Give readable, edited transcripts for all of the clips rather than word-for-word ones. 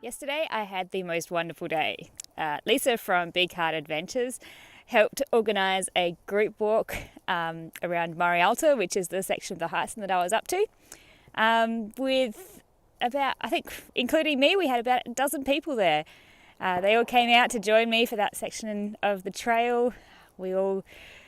Yesterday I had the most wonderful day. Lisa from Big Heart Adventures helped organise a group walk around Murray Alta, which is the section of the Heysen that I was up to, with about, I think including me, we had about a dozen people there. They all came out to join me for that section of the trail. We all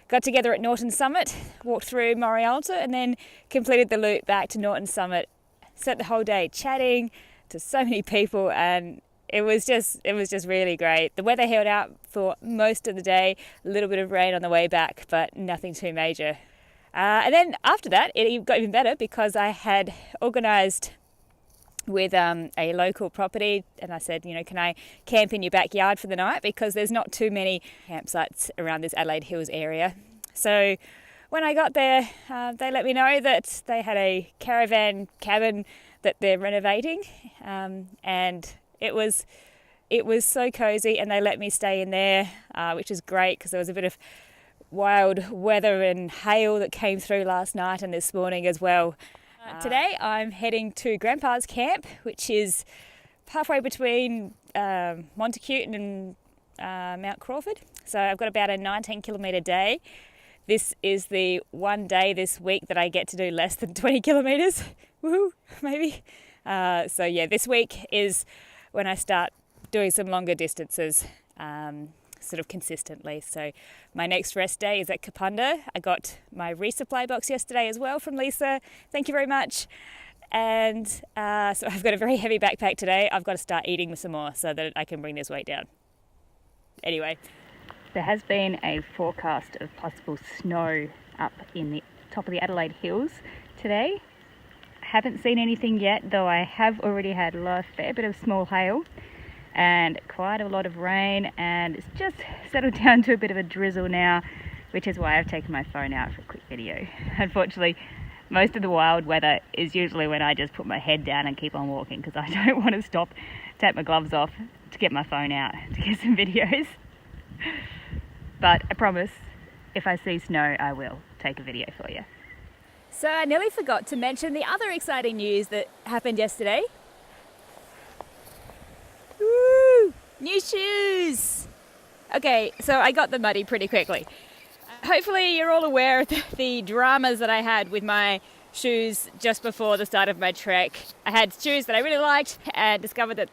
got together at Norton Summit, walked through Murray Alta and then completed the loop back to Norton Summit. Spent the whole day chatting to so many people, and it was just really great. The weather held out for most of the day, a little bit of rain on the way back, but nothing too major. And then after that, it got even better because I had organised with a local property, and I said, can I camp in your backyard for the night, because there's not too many campsites around this Adelaide Hills area. So when I got there, they let me know that they had a caravan cabin that they're renovating, and it was so cozy, and they let me stay in there, which is great because there was a bit of wild weather and hail that came through last night and this morning as well. Today I'm heading to Grandpa's camp, which is halfway between Montacute and Mount Crawford. So I've got about a 19-kilometre day. This is the one day this week that I get to do less than 20 kilometres. Woohoo, maybe. So yeah, this week is when I start doing some longer distances sort of consistently. So my next rest day is at KAPUNDA. I got my resupply box yesterday as well from Lisa. Thank you very much. And so I've got a very heavy backpack today. I've got to start eating some more so that I can bring this weight down. Anyway, there has been a forecast of possible snow up in the top of the Adelaide Hills today. I haven't seen anything yet, though I have already had a fair bit of small hail and quite a lot of rain, and it's just settled down to a bit of a drizzle now, which is why I've taken my phone out for a quick video. Unfortunately, most of the wild weather is usually when I just put my head down and keep on walking, because I don't want to stop, take my gloves off to get my phone out to get some videos. But I promise, if I see snow, I will take a video for you. So I nearly forgot to mention the other exciting news that happened yesterday. Woo! New shoes! Okay, so I got them muddy pretty quickly. Hopefully you're all aware of the dramas that I had with my shoes just before the start of my trek. I had shoes that I really liked and discovered that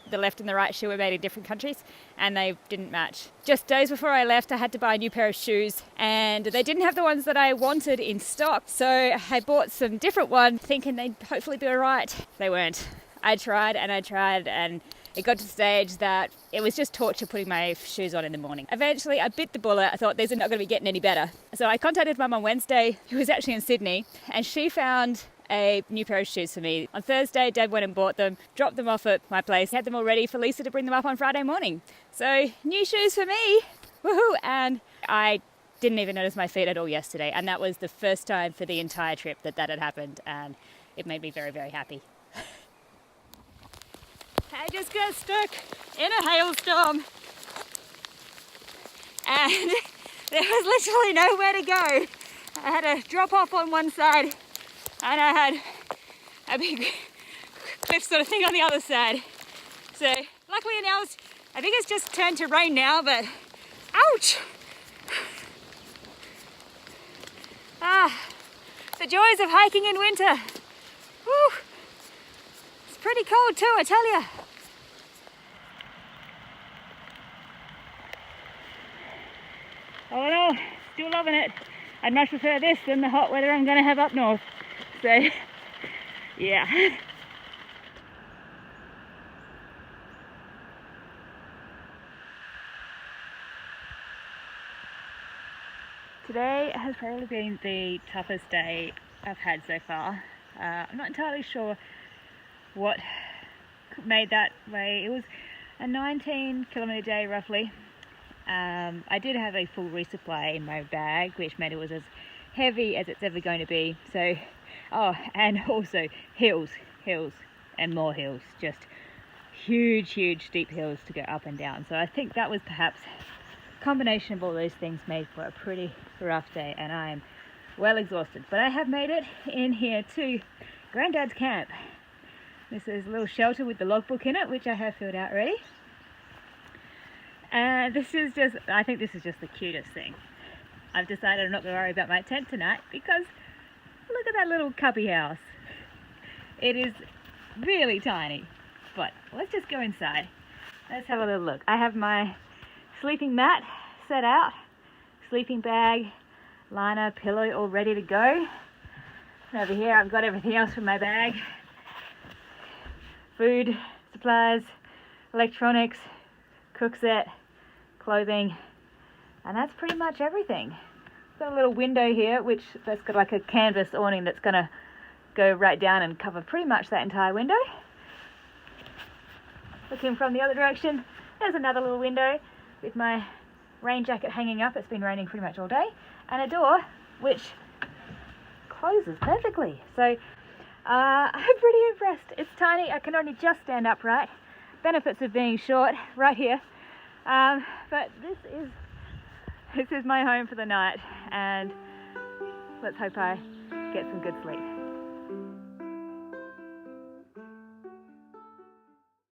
the left and the right shoe were made in different countries and they didn't match. Just days before I left, I had to buy a new pair of shoes and they didn't have the ones that I wanted in stock. So I bought some different ones thinking they'd hopefully be all right. They weren't. I tried and it got to the stage that it was just torture putting my shoes on in the morning. Eventually I bit the bullet. I thought these are not going to be getting any better. So I contacted Mum on Wednesday, who was actually in Sydney, and she found a new pair of shoes for me. On Thursday, Dad went and bought them, dropped them off at my place, had them all ready for Lisa to bring them up on Friday morning. So new shoes for me, woohoo! And I didn't even notice my feet at all yesterday, and that was the first time for the entire trip that had happened, and it made me very, very happy. I just got stuck in a hailstorm and there was literally nowhere to go. I had a drop off on one side and I had a big cliff sort of thing on the other side. So luckily now I think it's just turned to rain now, but ouch! The joys of hiking in winter. Whew. It's pretty cold too, I tell you. Oh no, still loving it. I'd much prefer this than the hot weather I'm going to have up north. So, yeah. Today has probably been the toughest day I've had so far. I'm not entirely sure what made that way. It was a 19-kilometre day roughly. I did have a full resupply in my bag, which meant it was as heavy as it's ever going to be. So, and also hills, and more hills. Just huge, steep hills to go up and down. So I think that was perhaps combination of all those things made for a pretty rough day, and I am well exhausted. But I have made it in here to Granddad's camp. This is a little shelter with the logbook in it, which I have filled out already. And I think this is just the cutest thing. I've decided I'm not going to worry about my tent tonight because look at that little cubby house. It is really tiny, but let's just go inside. Let's have a little look. I have my sleeping mat set out, sleeping bag, liner, pillow all ready to go. And over here I've got everything else from my bag. Food, supplies, electronics, cook set, clothing, and that's pretty much everything. Got a little window here that's got like a canvas awning that's going to go right down and cover pretty much that entire window. Looking from the other direction, there's another little window with my rain jacket hanging up. It's been raining pretty much all day, and a door which closes perfectly. So I'm pretty impressed. It's tiny. I can only just stand upright. Benefits of being short right here. But this is my home for the night, and let's hope I get some good sleep.